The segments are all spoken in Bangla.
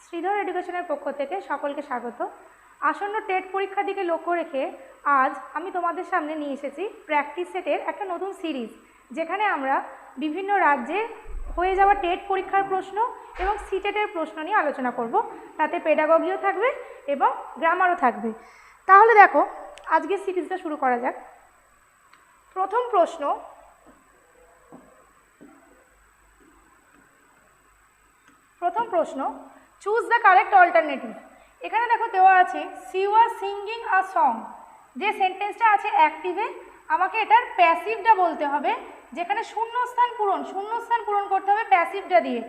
শ্রীধর এডুকেশনের পক্ষ থেকে সকলকে স্বাগত। আসন্ন টেট পরীক্ষার দিকে লক্ষ্য রেখে আজ আমি তোমাদের সামনে নিয়ে এসেছি প্র্যাকটিস সেটের একটা নতুন সিরিজ, যেখানে আমরা বিভিন্ন রাজ্যে হয়ে যাওয়া টেট পরীক্ষার প্রশ্ন এবং সিটেটের প্রশ্ন নিয়ে আলোচনা করব। তাতে পেডাগগিও থাকবে এবং গ্রামারও থাকবে। তাহলে দেখো, আজকের সিরিজটা শুরু করা যাক। প্রথম প্রশ্ন, চুজ দ্য কারেক্ট অল্টারনেটিভ। এখানে দেখো দেওয়া আছে C was singing a song. যে সেন্টেন্সটা আছে অ্যাক্টিভে, আমাকে এটার প্যাসিভটা বলতে হবে, যেখানে শূন্যস্থান পূরণ করতে হবে প্যাসিভটা দিয়ে।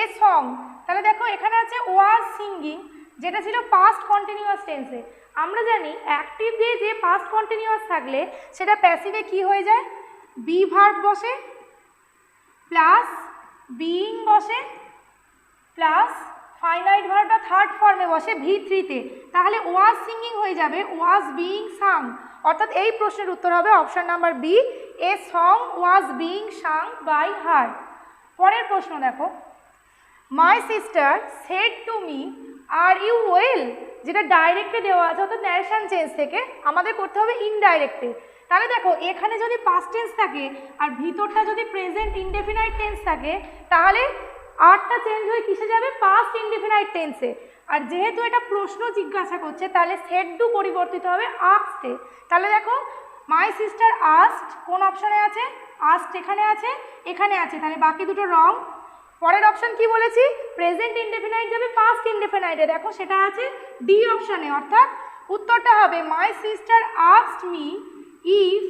এ সং, তাহলে দেখো এখানে আছে ওয়াজ সিঙ্গিং, যেটা ছিল পাস্ট কন্টিনিউয়াস টেন্সে। আমরা জানি অ্যাক্টিভ দিয়ে যে পাস্ট কন্টিনিউয়াস থাকলে সেটা প্যাসিভে কি হয়ে যায়, বি ভার্ব বসে প্লাস বিইং বসে প্লাস ফাইনাইট ভার্বটা থার্ড ফর্মে বসে V3-তে। তাহলে ওয়াজ সিঙ্গিং হয়ে যাবে ওয়াজ বিইং সাং। অর্থাৎ এই প্রশ্নের উত্তর হবে option number B, a song was being sung by her. পরের প্রশ্ন দেখো, my sister said to me are you well. যেটা ডাইরেক্টে দেওয়া আছে, অর্থাৎ ন্যারেশন চেঞ্জ থেকে আমাদের করতে হবে ইনডাইরেক্টে। তাহলে দেখো এখানে যদি পাস্ট টেন্স থাকে আর ভিতরটা যদি প্রেজেন্ট ইনডেফিনাইট টেন্স থাকে, তাহলে আরটা চেঞ্জ হয়ে কিসে যাবে, পাস্ট ইনডেফিনাইট টেন্সে। আর যেহেতু এটা প্রশ্ন জিজ্ঞাসা করছে, তাহলে সেড টু পরিবর্তিত হবে আস্কডে। তাহলে দেখো মাই সিস্টার আস্কড কোন অপশনে আছে, আস্কড এখানে আছে, তাহলে বাকি দুটো রং। পরের অপশন কি বলেছি, প্রেজেন্ট ইনডেফিনাইট যাবে পাস্ট ইনডেফিনাইটে, দেখো সেটা আছে ডি অপশনে। অর্থাৎ উত্তরটা হবে my sister asked me if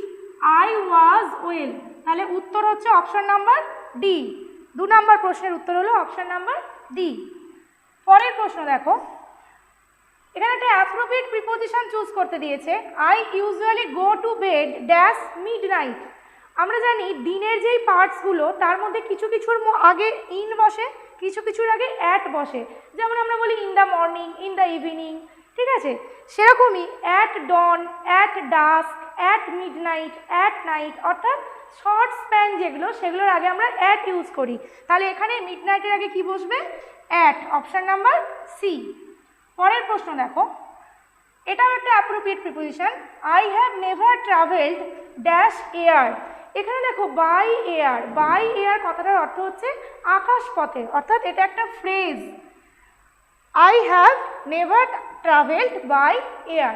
I was well. তাহলে উত্তর হচ্ছে অপশন নাম্বার ডি। 2 নম্বর প্রশ্নের উত্তর হলো অপশন নাম্বার ডি। পরের প্রশ্ন দেখো, এখানে একটা অ্যাপ্রোপ্রিয়েট প্রিপোজিশন চুজ করতে দিয়েছে। I usually go to bed dash midnight. আমরা জানি দিনের যেই পার্টসগুলো তার মধ্যে কিছু কিছুর আগে ইন বসে, কিছু কিছুর আগে অ্যাট বসে। যেমন আমরা বলি in the morning, in the evening, ঠিক আছে? সেরকমই at dawn, at dusk, at midnight, at night, অর্থাৎ শর্ট স্প্যান যেগুলো সেগুলোর আগে আমরা অ্যাট ইউজ করি। তাহলে এখানে মিডনাইটের আগে কি বসবে, অ্যাট, অপশন নাম্বার সি। পরের প্রশ্ন দেখো, এটাও একটা appropriate preposition. I have never travelled dash air. এখানে দেখো বাই এয়ার কথাটার অর্থ হচ্ছে আকাশ পথে, অর্থাৎ এটা একটা phrase. I have never travelled by air.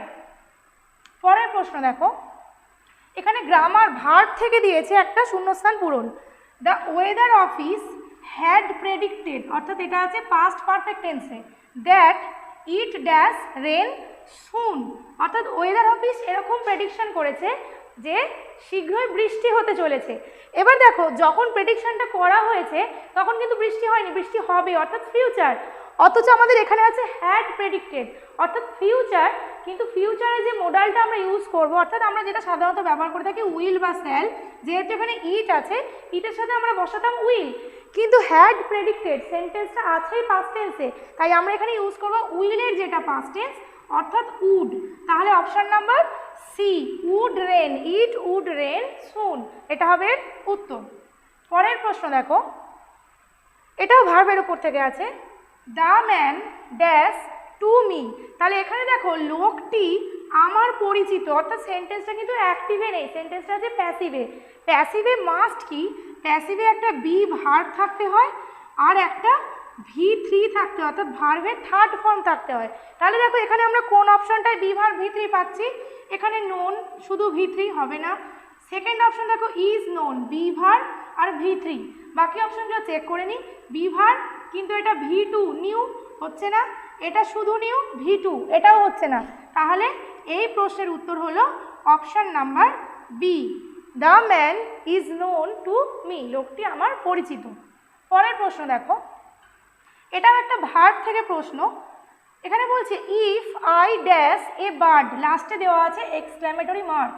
পরের প্রশ্ন দেখো, এখানে গ্রামার ভার্ব থেকে দিয়েছে একটা শূন্যস্থান পূরণ। The weather office had predicted, অর্থাৎ এটা আছে past perfect tense, that it dash rain soon. অর্থাৎ ওয়েদার অফিস এরকম প্রেডিকশন করেছে যে শীঘ্রই বৃষ্টি হতে চলেছে। এবার দেখো যখন প্রেডিকশনটা করা হয়েছে তখন কিন্তু বৃষ্টি হয়নি, বৃষ্টি হবে, অর্থাৎ ফিউচার। অথচ আমাদের এখানে আছে হ্যাড প্রেডিক্টেড, অর্থাৎ ফিউচার। কিন্তু ফিউচারে যে মডালটা আমরা ইউজ করবো, অর্থাৎ আমরা যেটা সাধারণত ব্যবহার করে থাকি উইল বা শ্যাল, যেহেতু এখানে ইট আছে, ইটের সাথে আমরা বসাতাম উইল। কিন্তু হ্যাড প্রেডিক্টেড সেন্টেন্সটা আছেই পাস্ট টেন্সে, তাই আমরা এখানে ইউজ করবো উইলের যেটা পাস্ট টেন্স, অর্থাৎ উড। তাহলে option number C, would rain, it would rain soon, এটা হবে উত্তর। পরের প্রশ্ন দেখো, এটাও ভার্বের উপর থেকে আছে। The man dash to me. তাহলে এখানে দেখো লোকটি আমার পরিচিত, অর্থাৎ সেন্টেন্সটা কিন্তু অ্যাক্টিভে নেই, সেন্টেন্সটা আছে প্যাসিভে। প্যাসিভে মাস্ট কি, প্যাসিভে একটা বি ভার্ব থাকতে হয় আর একটা V3 থাকতে হয়, অর্থাৎ ভার্বের থার্ড ফর্ম থাকতে হয়। তাহলে দেখো এখানে আমরা কোন অপশনটায় বি ভার্ব V3 পাচ্ছি, এখানে নোন শুধু V3 হবে না। সেকেন্ড অপশন দেখো ইজ নোন, বি ভার্ব আর V3। বাকি অপশনগুলো চেক করে নিই। বি ভার্ব কিন্তু এটা V2 নিউ হচ্ছে না, এটা শুধু নিউ V2 এটাও হচ্ছে না। তাহলে এই প্রশ্নের উত্তর হলো option number B, the man is known to me, লোকটি আমার পরিচিত। পরের প্রশ্ন দেখো, এটাও একটা ভার্ব থেকে প্রশ্ন। এখানে বলছে if I dash a bird, লাস্টে দেওয়া আছে এক্সক্লেমেটরি মার্ক।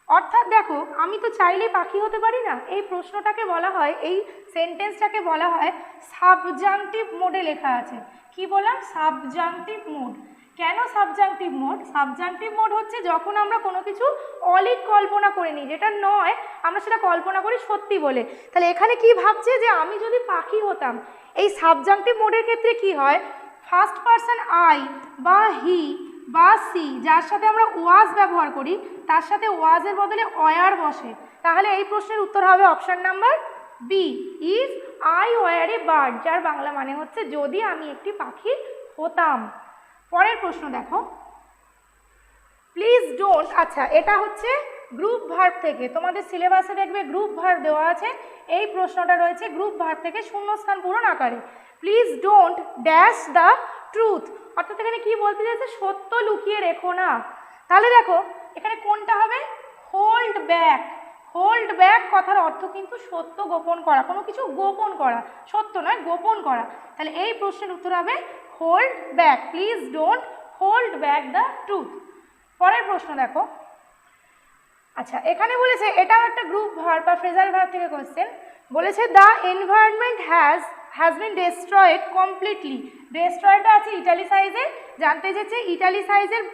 অর্থাৎ দেখো আমি তো চাইলে পাখি হতে পারি না। এই প্রশ্নটাকে বলা হয়, এই সেন্টেন্সটাকে বলা হয় সাবজাংটিভ মোডে লেখা আছে। কি বললাম, সাবজাংটিভ মোড। কেন সাবজাংটিভ মোড? সাবজাংটিভ মোড হচ্ছে যখন আমরা কোনো কিছু অলিক কল্পনা করে নিই, যেটা নয় আমরা সেটা কল্পনা করি সত্যি বলে। তাহলে এখানে কি ভাবছে যে আমি যদি পাখি হতাম, এই সাবজাংটিভ মোডের ক্ষেত্রে কি হয়, ফার্স্ট পারসন আই বা হি বা সি যার সাথে আমরা ওয়াজ ব্যবহার করি তার সাথে ওয়াজের বদলে ওয়ার বসে, তাহলে এই প্রশ্নের উত্তর হবে option number B, is I were a bird, যার বাংলা মানে হচ্ছে যদি আমি একটি পাখি হতাম। পরের প্রশ্ন দেখো, প্লিজ ডোন্ট, আচ্ছা এটা হচ্ছে গ্রুপ ভার্ব থেকে, তোমাদের সিলেবাসে দেখবে গ্রুপ ভার্ব দেওয়া আছে, এই প্রশ্নটা রয়েছে গ্রুপ ভার্ব থেকে শূন্যস্থান পূরণ আকারে। Please don't dash the truth, অর্থাৎ এখানে কি বলতে চাইছে, সত্য লুকিয়ে রেখো না। তাহলে দেখো এখানে কোনটা হবে, হোল্ড ব্যাক। হোল্ড ব্যাক কথার অর্থ কিন্তু সত্য গোপন করা, কোনো কিছু গোপন করা, সত্য নয় গোপন করা। তাহলে এই প্রশ্নের উত্তর হবে hold back, please don't hold back the truth. পরের প্রশ্ন দেখো, আচ্ছা এখানে বলেছে এটাও একটা গ্রুপ ভার্ব বা ফ্রেজাল ভার্ব থেকে কোশ্চেন, বলেছে the environment has been destroyed completely. ডেস্ট্রয়টা আছে ইটালিসাইজে, জানতে চেয়েছে ইটালিসাইজের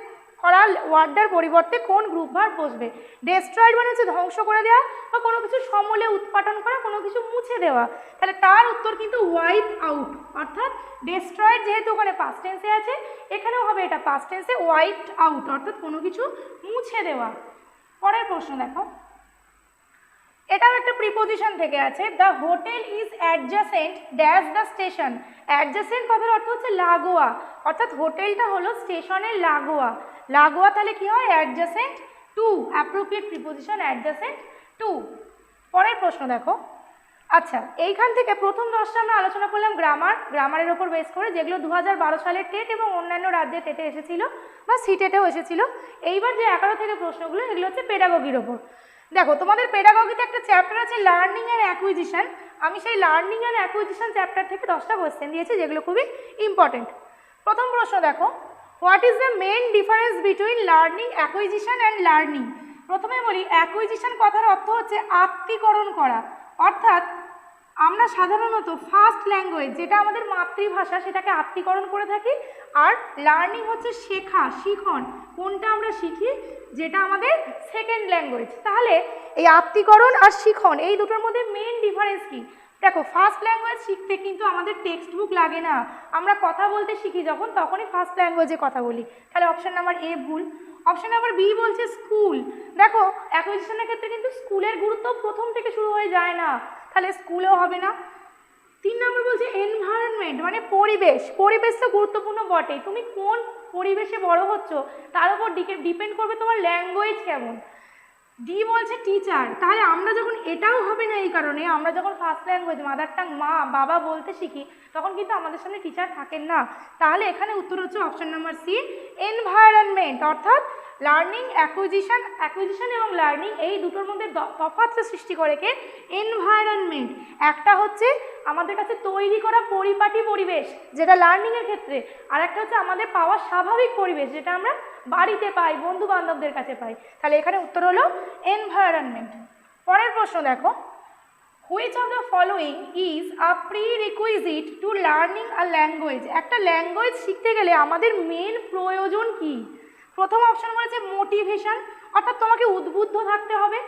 করা ওয়ার্ডটার পরিবর্তে কোন গ্রুপ ভার্ব বসবে। ডেস্ট্রয়েড মানে হচ্ছে ধ্বংস করে দেওয়া বা কোনো কিছু সমূলে উৎপাটন করা, কোনো কিছু মুছে দেওয়া, তাহলে তার উত্তর কিন্তু ওয়াইপ আউট, অর্থাৎ ডেস্ট্রয়েড যেহেতু ওখানে পাস্ট টেন্সে আছে এখানেও হবে এটা পাস্ট টেন্সে ওয়াইপড আউট, অর্থাৎ কোনো কিছু মুছে দেওয়া। পরের প্রশ্ন দেখো, এটাও একটা প্রিপোজিশন থেকে আছে, the hotel is adjacent dash the station. Adjacent কথার অর্থ হচ্ছে লাগোয়া, অর্থাৎ হোটেলটা হলো স্টেশনের লাগোয়া। লাগোয়া তাহলে কি হয়, adjacent to, appropriate preposition adjacent to. পরের প্রশ্ন দেখো, আচ্ছা এইখান থেকে প্রথম 10টা আমরা আলোচনা করলাম গ্রামারের ওপর বেস করে, যেগুলো 2012 সালের টেট এবং অন্যান্য রাজ্যের টেটে এসেছিল বা সি টেটেও এসেছিল। এইবার যে 11 থেকে প্রশ্নগুলো এগুলো হচ্ছে পেডাগগির ওপর। দেখো তোমাদের পেডাগগিতে একটা চ্যাপ্টার আছে লার্নিং অ্যান্ড অ্যাকুইজিশন, আমি সেই লার্নিং অ্যান্ড অ্যাকুইজিশন চ্যাপ্টার থেকে 10টা কোয়েশ্চেন দিয়েছি যেগুলো খুবই ইম্পর্টেন্ট। প্রথম প্রশ্ন দেখো, what is the main difference between learning, acquisition and learning. প্রথমে বলি অ্যাকুইজিশন কথার অর্থ হচ্ছে আত্মীকরণ করা, অর্থাৎ আমরা সাধারণত ফার্স্ট ল্যাঙ্গুয়েজ যেটা আমাদের মাতৃভাষা সেটাকে আত্মীকরণ করে থাকি, আর লার্নিং হচ্ছে শেখা, শিখন, কোনটা আমরা শিখি যেটা আমাদের সেকেন্ড ল্যাঙ্গুয়েজ। তাহলে এই আত্মীকরণ আর শিখন এই দুটোর মধ্যে মেন ডিফারেন্স কি, দেখো ফার্স্ট ল্যাঙ্গুয়েজ শিখতে কিন্তু আমাদের টেক্সট বুক লাগে না, আমরা কথা বলতে শিখি যখন তখনই ফার্স্ট ল্যাঙ্গুয়েজে কথা বলি, তাহলে অপশন নাম্বার এ ভুল। অপশন নাম্বার বি বলছে স্কুল, দেখো অ্যাকুইজিশনের ক্ষেত্রে কিন্তু স্কুলের গুরুত্ব প্রথম থেকে শুরু হয়ে যায় না, তাহলে স্কুলেও হবে না। 3 নম্বর বলছে এনভায়রনমেন্ট মানে পরিবেশ, পরিবেশ তো গুরুত্বপূর্ণ বটে, তুমি কোন পরিবেশে বড় হচ্ছ তার উপর ডিপেন্ড করবে তোমার ল্যাঙ্গুয়েজ কেমন। ডি বলছে টিচার, তাহলে আমরা যখন এটাও হবে না, এই কারণে আমরা যখন ফার্স্ট ল্যাঙ্গুয়েজ মাদার টাং মা বাবা বলতে শিখি তখন কিন্তু আমাদের সামনে টিচার থাকেন না, তাহলে এখানে উত্তর হচ্ছে অপশন নাম্বার সি এনভায়রনমেন্ট। অর্থাৎ লার্নিং, অ্যাকুইজিশন এবং লার্নিং এই দুটোর মধ্যে তফাৎটা সৃষ্টি করে কে, এনভায়রনমেন্ট। একটা হচ্ছে আমাদের কাছে তৈরি করা পরিপাটি পরিবেশ যেটা লার্নিংয়ের ক্ষেত্রে, আর একটা হচ্ছে আমাদের পাওয়া স্বাভাবিক পরিবেশ যেটা আমরা বাড়িতে পাই, বন্ধু বান্ধবদের কাছে পাই, তাহলে এখানে উত্তর হলো এনভায়রনমেন্ট। পরের প্রশ্ন দেখো, which of the following is a prerequisite two learning a language. একটা ল্যাঙ্গুয়েজ শিখতে গেলে আমাদের মেন প্রয়োজন কি। প্রথম অপশন বলেছে মোটিভেশন, অর্থাৎ তোমাকে উদ্বুদ্ধ থাকতে হবে।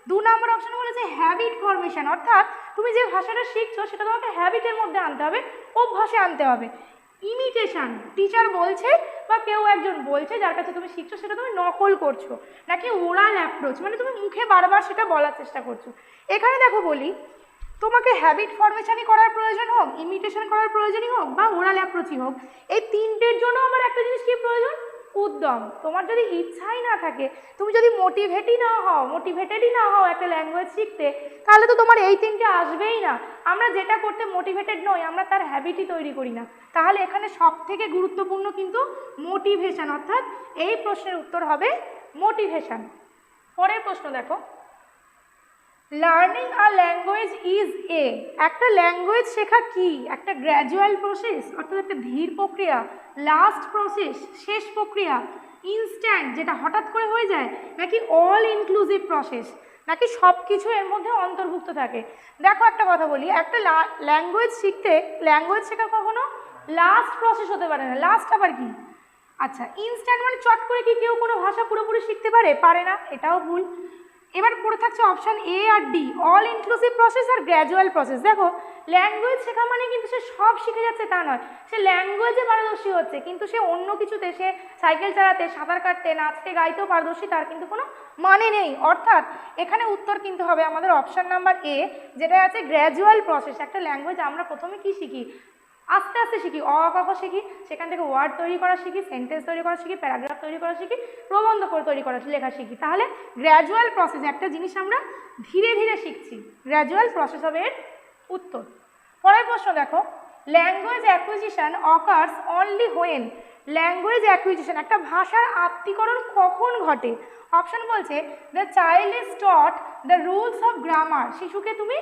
2 নম্বর অপশন বলেছে হ্যাবিট ফরমেশন, অর্থাৎ তুমি যে ভাষাটা শিখছো সেটা তোমাকে হ্যাবিটের মধ্যে আনতে হবে, অভ্যাসে আনতে হবে। ইমিটেশন, টিচার বলছে বা কেউ একজন বলছে যার কাছে তুমি শিখছো সেটা তুমি নকল করছো, নাকি ওরাল অ্যাপ্রোচ মানে তুমি মুখে বারবার সেটা বলার চেষ্টা করছো। এখানে দেখো বলি, তোমাকে হ্যাবিট ফরমেশনই করার প্রয়োজন হোক, ইমিটেশন করার প্রয়োজনই হোক বা ওরাল অ্যাপ্রোচই হোক, এই তিনটের জন্য আমার একটা জিনিস কি প্রয়োজন, উদ্যম। তোমার যদি ইচ্ছাই না থাকে, তুমি যদি মোটিভেটেডই না হও একটা ল্যাঙ্গুয়েজ শিখতে, তাহলে তো তোমার এই তিনটে আসবেই না। আমরা যেটা করতে মোটিভেটেড নই আমরা তার হ্যাবিটই তৈরি করি না, তাহলে এখানে সব থেকে গুরুত্বপূর্ণ কিন্তু মোটিভেশন, অর্থাৎ এই প্রশ্নের উত্তর হবে মোটিভেশন। পরের প্রশ্ন দেখো, learning a language is a, একটা ল্যাঙ্গুয়েজ শেখা কি, একটা গ্র্যাজুয়াল প্রসেস অর্থাৎ একটা ধীর প্রক্রিয়া, লাস্ট প্রসেস শেষ প্রক্রিয়া, ইনস্ট্যান্ট যেটা হঠাৎ করে হয়ে যায়, নাকি অল ইনক্লুসিভ প্রসেস, নাকি সব কিছু এর মধ্যে অন্তর্ভুক্ত থাকে। দেখো একটা কথা বলি, একটা ল্যাঙ্গুয়েজ শেখা কখনো লাস্ট প্রসেস হতে পারে না। লাস্ট আবার কি, আচ্ছা ইনস্ট্যান্ট মানে চট করে কি কেউ কোনো ভাষা পুরোপুরি শিখতে পারে না, এটাও ভুল। এবার পড়ে থাকছে অপশান এ আর ডি, অল ইনক্লুসিভ প্রসেস আর গ্র্যাজুয়াল প্রসেস। দেখো ল্যাঙ্গুয়েজ শেখা মানে কিন্তু সে সব শিখে যাচ্ছে তা নয়, সে ল্যাঙ্গুয়েজে পারদর্শী হচ্ছে, কিন্তু সে অন্য কিছুতে, সে সাইকেল চালাতে, সাঁতার কাটতে, নাচতে, গাইতেও পারদর্শী, তার কিন্তু কোনো মানে নেই। অর্থাৎ এখানে উত্তর কিন্তু হবে আমাদের অপশান নাম্বার এ, যেটা আছে গ্র্যাজুয়াল প্রসেস। একটা ল্যাঙ্গুয়েজ আমরা প্রথমে কি শিখি, আস্তে আস্তে শিখি, অ আ ক খ শিখি, সেখান থেকে ওয়ার্ড তৈরি করা শিখি, সেন্টেন্স তৈরি করা শিখি, প্যারাগ্রাফ তৈরি করা শিখি, প্রবন্ধ করে তৈরি করা লেখা শিখি। তাহলে গ্র্যাজুয়াল প্রসেস, একটা জিনিস আমরা ধীরে ধীরে শিখছি, গ্র্যাজুয়াল প্রসেস হবে এর উত্তর। পরের প্রশ্ন দেখো, language acquisition occurs only when, language acquisition একটা ভাষার আত্মীকরণ কখন ঘটে? অপশন বলছে the child is taught the rules of grammar, শিশুকে তুমি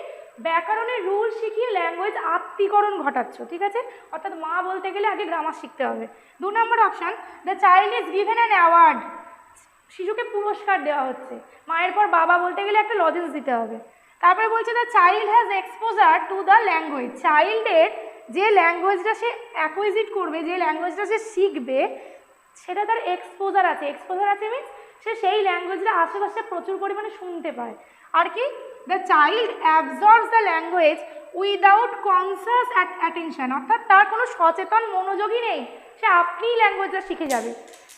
ব্যাকরণের রুল শিখিয়ে ল্যাঙ্গুয়েজ আত্মীকরণ ঘটাচ্ছ, ঠিক আছে? অর্থাৎ মা বলতে গেলে আগে গ্রামার শিখতে হবে। 2 নম্বর option, the child is given an award, শিশুকে পুরস্কার দেওয়া হচ্ছে, মায়ের পর বাবা বলতে গেলে একটা লজেন্স দিতে হবে। তারপরে বলছে the child has exposure to the language, চাইল্ডের যে ল্যাঙ্গুয়েজটা সে অ্যাকুইজিট করবে, যে ল্যাঙ্গুয়েজটা সে শিখবে, সেটা তার এক্সপোজার আছে। এক্সপোজার আছে মিনস সে সেই ল্যাঙ্গুয়েজটা আশেপাশে প্রচুর পরিমাণে শুনতে পায়। আর কি, the child অ্যাবজর্বস the language without conscious attention, অর্থাৎ তার কোনো সচেতন মনোযোগই নেই, সে আপনিই ল্যাঙ্গুয়েজটা শিখে যাবে।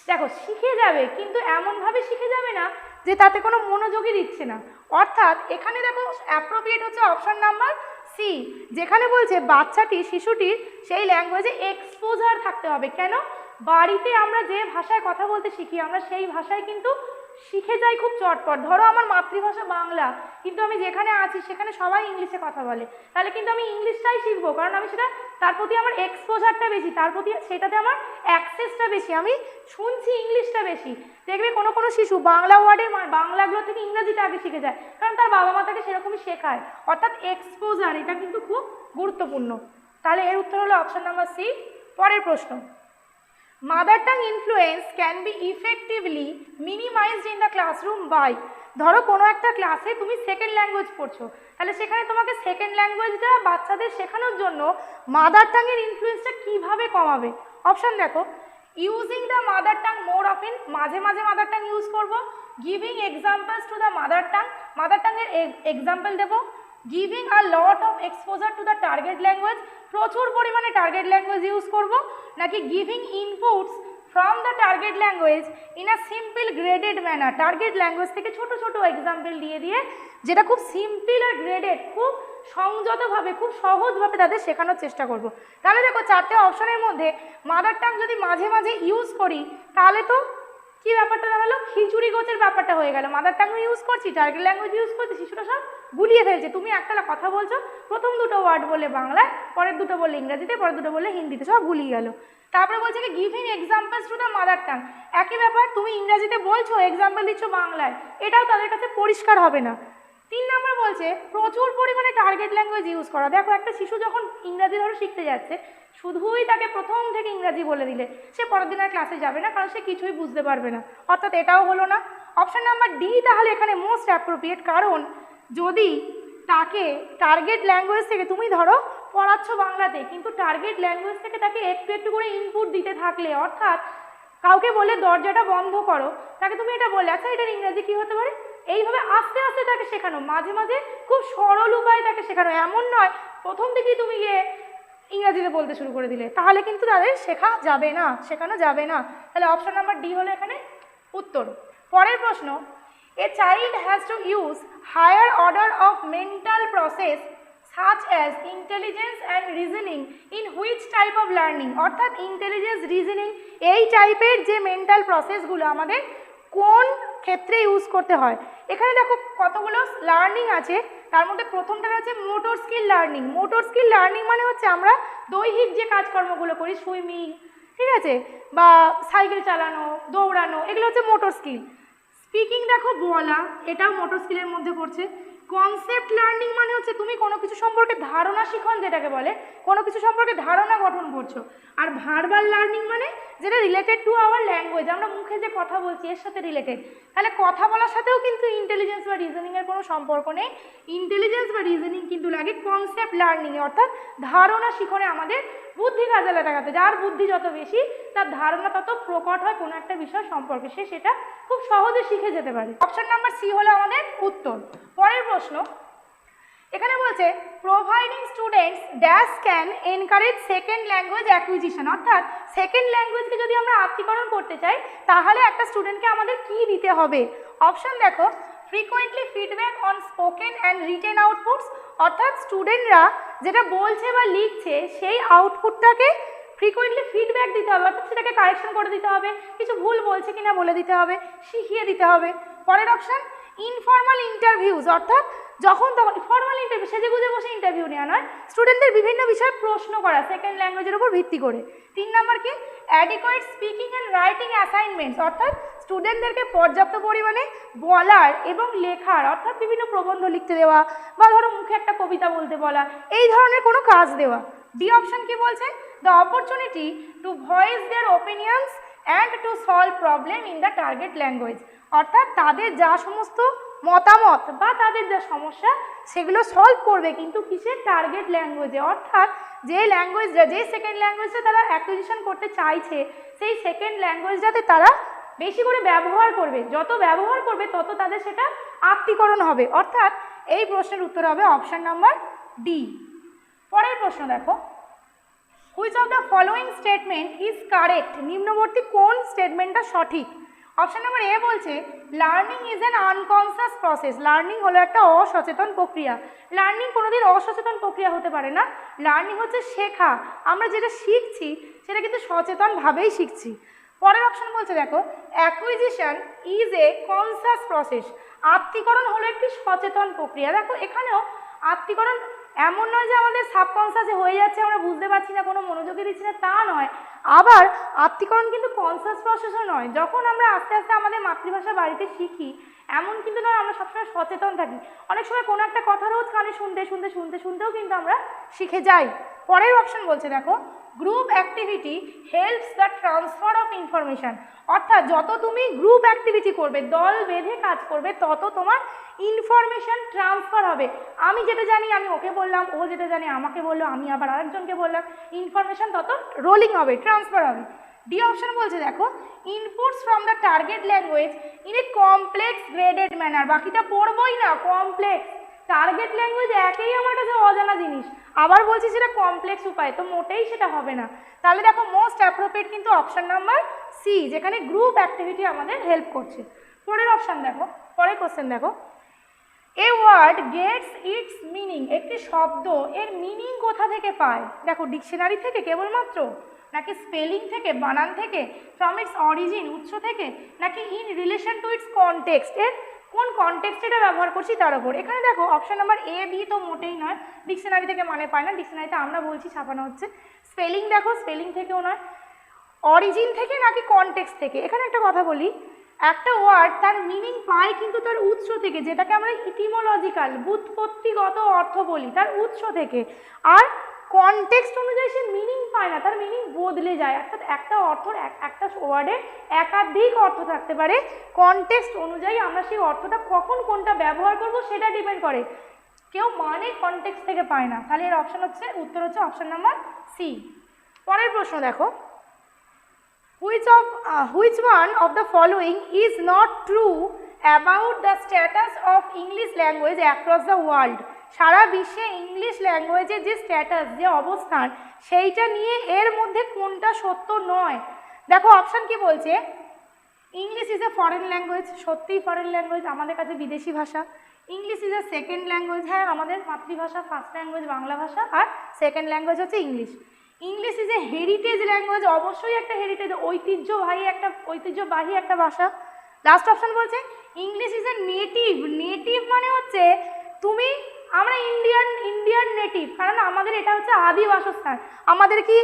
দেখো শিখে যাবে, কিন্তু এমনভাবে শিখে যাবে না যে তাতে কোনো মনোযোগই দিচ্ছে না। অর্থাৎ এখানে দেখো অ্যাপ্রোপ্রিয়েট হচ্ছে অপশন নাম্বার সি, যেখানে বলছে বাচ্চাটি, শিশুটির সেই ল্যাঙ্গুয়েজে এক্সপোজার থাকতে হবে। কেন? বাড়িতে আমরা যে ভাষায় কথা বলতে শিখি, আমরা সেই ভাষায় কিন্তু শিখে যাই খুব চটপট। ধরো আমার মাতৃভাষা বাংলা, কিন্তু আমি যেখানে আছি সেখানে সবাই ইংলিশে কথা বলে, তাহলে কিন্তু আমি ইংলিশটাই শিখবো, কারণ আমি সেটা, তার প্রতি আমার এক্সপোজারটা বেশি, তার প্রতি সেটাতে আমার অ্যাক্সেসটা বেশি, আমি শুনছি ইংলিশটা বেশি। দেখবে কোনো কোনো শিশু বাংলা ওয়ার্ডের বাংলাগুলো থেকে ইংরাজিটা আগে শিখে যায়, কারণ তার বাবা মা তাকে সেরকমই শেখায়। অর্থাৎ এক্সপোজার এটা কিন্তু খুব গুরুত্বপূর্ণ। তাহলে এর উত্তর হলো অপশন নাম্বার সি। পরের প্রশ্ন, mother tongue influence can be effectively minimized in the classroom by, ধরো কোনো একটা ক্লাসে তুমি সেকেন্ড ল্যাঙ্গুয়েজ পড়ছো, তাহলে সেখানে তোমাকে সেকেন্ড ল্যাঙ্গুয়েজটা বাচ্চাদের শেখানোর জন্য মাদার টাংয়ের ইনফ্লুয়েন্সটা কীভাবে কমাবে? অপশান দেখো, using the mother tongue more often, মাঝে মাঝে মাদার টাং ইউজ করবো, giving examples to the mother tongue, mother টাংয়ের এক্সাম্পল দেবো, giving a lot of exposure to the target language, প্রচুর পরিমাণে টার্গেট ল্যাঙ্গুয়েজ ইউজ করবো, নাকি giving inputs from the target language in a simple graded manner, target language থেকে ছোট ছোট এক্সাম্পল দিয়ে দিয়ে যেটা খুব সিম্পল আর গ্রেডেড, খুব সংযতভাবে, খুব সহজভাবে তাদের শেখানোর চেষ্টা করব। তাহলে দেখো চারটে অপশনের মধ্যে মাদার টাং যদি মাঝে মাঝে ইউজ করি, তাহলে তো কি ব্যাপারটা দাঁড়ালো, খিচুড়ি গোছের ব্যাপারটা হয়ে গেল। মাদার টাং ইউজ করছি, টার্গেট ল্যাঙ্গুয়েজ ইউজ করছি, শিশুরা সব গুলিয়ে ফেলছে। তুমি একটা কথা বলছো, প্রথম দুটো ওয়ার্ড বললে বাংলায়, পরের দুটো বললে ইংরেজিতে, পরের দুটো বললে হিন্দিতে, সব গুলিয়ে গেল। তারপরে বলছে কি giving examples to the mother tongue, একই ব্যাপার, তুমি ইংরেজিতে বলছো, এক্সাম্পল দিচ্ছ বাংলায়, এটাও তাদের কাছে পরিষ্কার হবে না। 3 নম্বর বলছে প্রচুর পরিমাণে টার্গেট ল্যাঙ্গুয়েজ ইউজ করা। দেখো একটা শিশু যখন ইংরাজি ধরো শিখতে যাচ্ছে, শুধুই তাকে প্রথম থেকে ইংরাজি বলে দিলে সে পরের দিন আর ক্লাসে যাবে না, কারণ সে কিছুই বুঝতে পারবে না। অর্থাৎ এটাও হলো না। অপশন নাম্বার ডি তাহলে এখানে মোস্ট অ্যাপ্রোপ্রিয়েট, কারণ যদি তাকে টার্গেট ল্যাঙ্গুয়েজ থেকে, তুমি ধরো পড়াচ্ছ বাংলাতে, কিন্তু টার্গেট ল্যাঙ্গুয়েজ থেকে তাকে একটু একটু করে ইনপুট দিতে থাকলে, অর্থাৎ কাউকে বলে দরজাটা বন্ধ করো, তাকে তুমি এটা বললে, আচ্ছা এটার ইংরাজি কী হতে পারে, এইভাবে আস্তে আস্তে তাকে শেখানো, মাঝে মাঝে খুব সরল উপায়ে তাকে শেখানো। এমন নয় প্রথম থেকেই তুমি গিয়ে ইংরাজিতে বলতে শুরু করে দিলে, তাহলে কিন্তু তাদের শেখা যাবে না, শেখানো যাবে না। তাহলে অপশন নাম্বার ডি হলো এখানে উত্তর। পরের প্রশ্ন, a child has to use higher order of mental process such as intelligence and reasoning in which type of learning, অর্থাৎ ইন্টেলিজেন্স, রিজনিং এই টাইপের যে মেন্টাল প্রসেসগুলো আমাদের কোন ক্ষেত্রে ইউজ করতে হয়। এখানে দেখো কতগুলো লার্নিং আছে, তার মধ্যে প্রথমটা হচ্ছে motor skill learning. Motor skill learning মানে হচ্ছে আমরা দৈহিক যে কাজকর্মগুলো করি, সুইমিং, ঠিক আছে, বা সাইকেল চালানো, দৌড়ানো, এগুলো হচ্ছে মোটর স্কিল। স্পিকিং দেখো বলা, এটাও মোটর স্কিলের মধ্যে পড়ছে। কনসেপ্ট লার্নিং মানে হচ্ছে তুমি কোনো কিছু সম্পর্কে ধারণা শিখন, যেটাকে বলে কোনো কিছু সম্পর্কে ধারণা গঠন করছো। আর ভার্বাল লার্নিং মানে যেটা রিলেটেড টু আওয়ার ল্যাঙ্গুয়েজ, আমরা মুখে যে কথা বলছি এর সাথে রিলেটেড। তাহলে কথা বলার সাথেও কিন্তু ইন্টেলিজেন্স বা রিজনিংয়ের কোনো সম্পর্ক নেই। ইন্টেলিজেন্স বা রিজনিং কিন্তু লাগে কনসেপ্ট লার্নিংয়ে, অর্থাৎ ধারণা শিখনে আমাদের বুদ্ধি কাজে লাগাতে। যার বুদ্ধি যত বেশি, তার ধারণা তত প্রকট হয় কোনো একটা বিষয় সম্পর্কে, সে সেটা খুব সহজে শিখে যেতে পারে। অপশন নাম্বার সি হলো আমাদের উত্তর। পরের প্রশ্ন, এখানে বলছে providing students dash can encourage second language acquisition, অর্থাৎ সেকেন্ড ল্যাঙ্গুয়েজকে যদি আমরা আত্মীকরণ করতে চাই তাহলে একটা স্টুডেন্টকে আমাদের কি দিতে হবে। অপশন দেখো, frequently feedback on spoken and written outputs, অর্থাৎ স্টুডেন্টরা যেটা বলছে বা লিখছে সেই আউটপুটটাকে ফ্রিকোয়েন্টলি ফিডব্যাক দিতে হবে, অর্থাৎ সেটাকে কারেকশন করে দিতে হবে, কিছু ভুল বলছে কিনা বলে দিতে হবে, শিখিয়ে দিতে হবে। পরের অপশন ইনফর্মাল ইন্টারভিউজ, অর্থাৎ যখন তখন ফর্মাল ইন্টারভিউ, সেজে গুজে বসে ইন্টারভিউ নেওয়া নয়, স্টুডেন্টদের বিভিন্ন বিষয়ে প্রশ্ন করা সেকেন্ড ল্যাঙ্গুয়েজের উপর ভিত্তি করে। 3 নম্বর কি adequate speaking and writing assignments, অর্থাৎ স্টুডেন্টদেরকে পর্যাপ্ত পরিমাণে বলার এবং লেখার, অর্থাৎ বিভিন্ন প্রবন্ধ লিখতে দেওয়া বা ধরো মুখে একটা কবিতা বলতে বলা, এই ধরনের কোনো কাজ দেওয়া। ডি অপশন কি বলছে, the opportunity to voice their opinions and to solve problem in the target language, অর্থাৎ তাদের যা সমস্ত মতামত বা তাদের যা সমস্যা সেগুলো সলভ করবে, কিন্তু কিসের, টার্গেট ল্যাঙ্গুয়েজে, অর্থাৎ যে ল্যাঙ্গুয়েজটা, যে সেকেন্ড ল্যাঙ্গুয়েজটা তারা অ্যাকুইজিশন করতে চাইছে সেই সেকেন্ড ল্যাঙ্গুয়েজটাতে তারা বেশি করে ব্যবহার করবে, যত ব্যবহার করবে তত তাদের সেটা আত্মীকরণ হবে, অর্থাৎ এই প্রশ্নের উত্তর হবে অপশন নাম্বার ডি। পরের প্রশ্ন দেখো, which of the following statement is correct, নিম্নবর্তী কোন স্টেটমেন্টটা সঠিক। অপশন নাম্বার এ বলছে learning is an unconscious process, learning হলো একটা অসচেতন প্রক্রিয়া। লার্নিং কোনোদিন অসচেতন প্রক্রিয়া হতে পারে না, লার্নিং হচ্ছে শেখা, আমরা যেটা শিখছি সেটা কিন্তু সচেতনভাবেই শিখছি। পরের অপশন বলছে দেখো acquisition is a conscious process, আত্মীকরণ হলো একটি সচেতন প্রক্রিয়া। দেখো এখানেও আত্মীকরণ এমন নয় যে আমাদের সাবকনসিয়াসে হয়ে যাচ্ছে, আমরা বুঝতে পারছি না, কোনো মনোযোগী দিচ্ছি না, তা নয়। আবার আত্মীকরণ কিন্তু কনসিয়াস প্রসেসও নয়, যখন আমরা আস্তে আস্তে আমাদের মাতৃভাষা বাড়িতে শিখি এমন কিন্তু নয় আমরা সবসময় সচেতন থাকি, অনেক সময় কোনো একটা কথা রোজ কানে শুনতে শুনতে শুনতে শুনতেও কিন্তু আমরা শিখে যাই। পরের অপশন বলছে দেখো group activity helps the transfer of information, অর্থাৎ যত তুমি গ্রুপ অ্যাক্টিভিটি করবে, দল বেঁধে কাজ করবে, তত তোমার ইনফরমেশান ট্রান্সফার হবে। আমি যেটা জানি আমি ওকে বললাম, ও যেটা জানি আমাকে বললো, আমি আবার আরেকজনকে বললাম, ইনফরমেশান তত রোলিং হবে, ট্রান্সফার হবে। ডি অপশন বলছে দেখো inputs from the target language in a complex graded manner, বাকিটা পড়বই না, কমপ্লেক্স, টার্গেট ল্যাঙ্গুয়েজ একেই আমার কাছে অজানা জিনিস, আবার বলছি সেটা কমপ্লেক্স উপায়, তো মোটেই সেটা হবে না। তাহলে দেখো মোস্ট অ্যাপ্রোপ্রিয়েট কিন্তু অপশন নাম্বার সি, যেখানে গ্রুপ অ্যাক্টিভিটি আমাদের হেল্প করছে। পরের অপশন দেখো, পরের কোশ্চেন দেখো a word gets its meaning, একটি শব্দ এর মিনিং কোথা থেকে পায়। দেখো ডিকশনারি থেকে কেবলমাত্র, নাকি স্পেলিং থেকে, বানান থেকে, ফ্রম ইটস অরিজিন, উৎস থেকে, নাকি in relation to its context, এর কোন কনটেক্সট এটা ব্যবহার করছি তার উপর। এখানে দেখো অপশন নাম্বার এ বি তো মোটেই নয়, ডিকশনারি থেকে মানে পায় না, ডিকশনারিতে আমরা বলছি ছাপানো হচ্ছে। স্পেলিং দেখো, স্পেলিং থেকেও নয়, অরিজিন থেকে নাকি কনটেক্সট থেকে। এখানে একটা কথা বলি, একটা ওয়ার্ড তার মিনিং পায় কিন্তু তার উৎস থেকে, যেটাকে আমরা ইটিমোলজিক্যাল ব্যুৎপত্তিগত অর্থ বলি, তার উৎস থেকে। আর কনটেক্সট অনুযায়ী সে মিনিং পায় না, তার মিনিং বদলে যায়, অর্থাৎ একটা অর্থর একটা ওয়ার্ডে একাধিক অর্থ থাকতে পারে, কনটেক্সট অনুযায়ী আমরা সেই অর্থটা কখন কোনটা ব্যবহার করব সেটা ডিপেন্ড করে, কেউ মানে কনটেক্সট থেকে পায় না। তাহলে এর অপশন হচ্ছে, উত্তর হচ্ছে অপশন নাম্বার সি। পরের প্রশ্ন দেখো which one of the following is not true about the status of English language across the world, সারা বিশ্বে ইংলিশ ল্যাঙ্গুয়েজের যে স্ট্যাটাস, যে অবস্থান, সেইটা নিয়ে এর মধ্যে কোনটা সত্য নয়। দেখো অপশন কি বলছে, English is a foreign language, সত্যিই ফরেন ল্যাঙ্গুয়েজ, আমাদের কাছে বিদেশি ভাষা। English is a second language, হ্যাঁ আমাদের মাতৃভাষা, ফার্স্ট ল্যাঙ্গুয়েজ বাংলা ভাষা, আর সেকেন্ড ল্যাঙ্গুয়েজ হচ্ছে English. English is a heritage language, অবশ্যই একটা হেরিটেজ, ঐতিহ্যবাহী একটা ভাষা। লাস্ট অপশন বলছে English is a native, native মানে হচ্ছে তুমি, আমরা ইন্ডিয়ান নেটিভ, কারণ আমাদের এটা হচ্ছে আদি বাসস্থান, আমাদের কি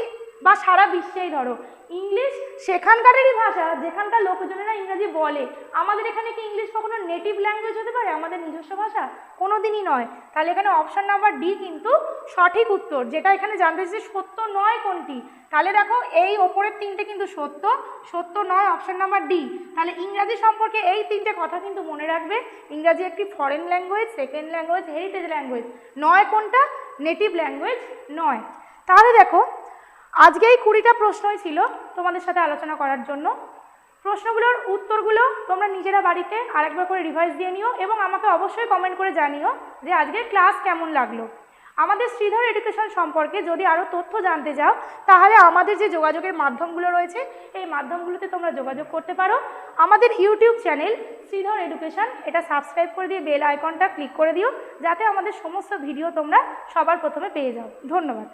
বা সারা বিশ্বেই ধরো ইংলিশ সেখানকারেরই ভাষা, যেখানকার লোকজনেরা ইংরাজি বলে। আমাদের এখানে কি ইংলিশ কখনো নেটিভ ল্যাঙ্গুয়েজ হতে পারে, আমাদের নিজস্ব ভাষা? কোনো দিনই নয়। তাহলে এখানে অপশন নাম্বার ডি কিন্তু সঠিক উত্তর, যেটা এখানে জানতে চাইছে সত্য নয় কোনটি। তাহলে দেখো এই ওপরের তিনটে কিন্তু সত্য, সত্য নয় অপশন নাম্বার ডি। তাহলে ইংরাজি সম্পর্কে এই তিনটে কথা কিন্তু মনে রাখবে, ইংরাজি একটি foreign language, second language, heritage language নয়, কোনটা নেটিভ ল্যাঙ্গুয়েজ নয়। তাহলে দেখো আজকে এই 20টা প্রশ্নই ছিল তোমাদের সাথে আলোচনা করার জন্য। প্রশ্নগুলোর উত্তরগুলো তোমরা নিজেরা বাড়িতে আরেকবার করে রিভাইজ দিয়ে নিও এবং আমাকে অবশ্যই কমেন্ট করে জানিও যে আজকের ক্লাস কেমন লাগলো। আমাদের শ্রীধর এডুকেশন সম্পর্কে যদি আরও তথ্য জানতে চাও তাহলে আমাদের যে যোগাযোগের মাধ্যমগুলো রয়েছে এই মাধ্যমগুলোতে তোমরা যোগাযোগ করতে পারো। আমাদের ইউটিউব চ্যানেল শ্রীধর এডুকেশন, এটা সাবস্ক্রাইব করে দিয়ে বেল আইকনটা ক্লিক করে দিও যাতে আমাদের সমস্ত ভিডিও তোমরা সবার প্রথমে পেয়ে যাও। ধন্যবাদ।